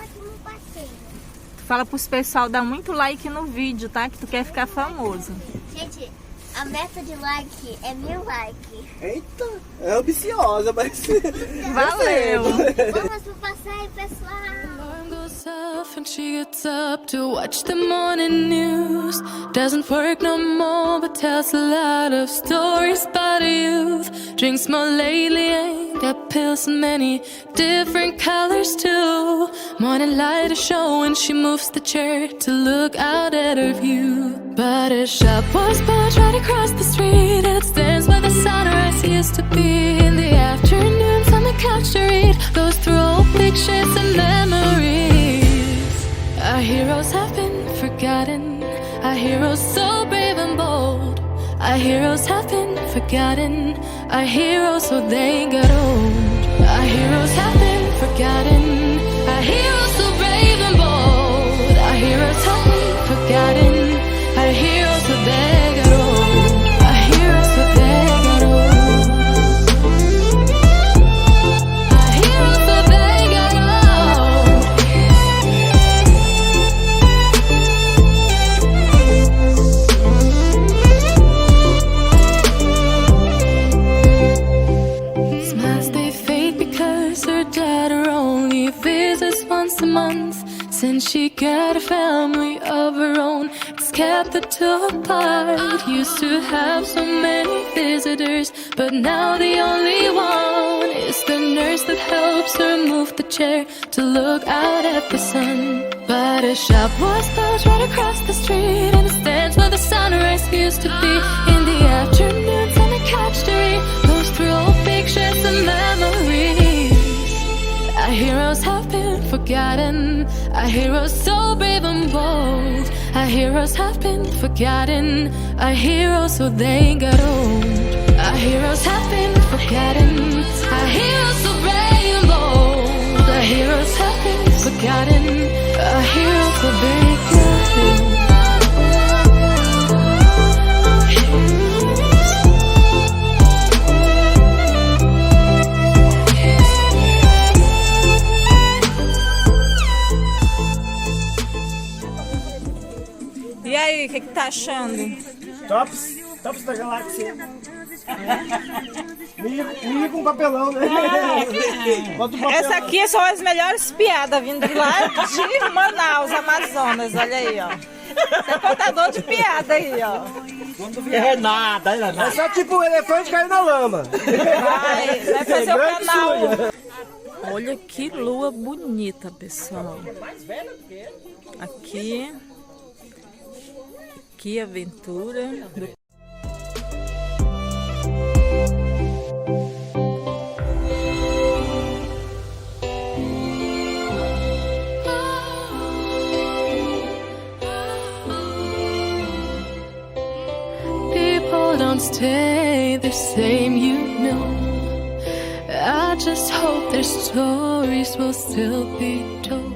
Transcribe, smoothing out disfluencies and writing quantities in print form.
ótimo passeio. Tu fala pros pessoal dar muito like no vídeo, tá? Que tu quer ficar famoso. Gente, a meta de like é 1000 likes. Eita, é ambiciosa, mas... Valeu! Vamos pro passeio, pessoal! Goes off and she gets up to watch the morning news. Doesn't work no more, but tells a lot of stories about her youth. Drinks more lately, ain't got pills in many different colors too. Morning light is showing, she moves the chair to look out at her view. But her shop was built right across the street, and it stands where the sunrise used to be. In the afternoons on the couch to read, goes through old pictures and memories. Our heroes have been forgotten, our heroes so brave and bold. Our heroes have been forgotten, our heroes so they got old. Our heroes have been forgotten, our heroes so brave and bold. Our heroes have been forgotten, our heroes so they got old. Our heroes so they got old. Our heroes so they got old. Smiles they fade because her daughter only visits once a month. Since she got a family of her own, it's kept the two apart. Used to have so many visitors, but now the only one is the nurse that helps her move the chair to look out at the sun. But her shop was built right across the street, and it stands where the sunrise used to be. In the afternoons on the couch to read, goes through old pictures and memories. Our heroes have been forgotten, our heroes so brave and bold. Our heroes have been forgotten, our heroes so they got old. Our heroes have been forgotten, our heroes so brave and bold. Our heroes have been forgotten, our heroes so they got old. E aí, o que tá achando? Tops da galáxia. Milho com papelão, né? Bota o papel. Essa aqui são as melhores piadas vindo lá de Manaus, Amazonas. Olha aí, ó. Você é contador de piada aí, ó. É nada. É só tipo um elefante caindo na lama. Vai fazer o Grande canal. suja. Olha que lua bonita, pessoal. Aqui. Que aventura. People don't stay the same, you know. I just hope their stories will still be told.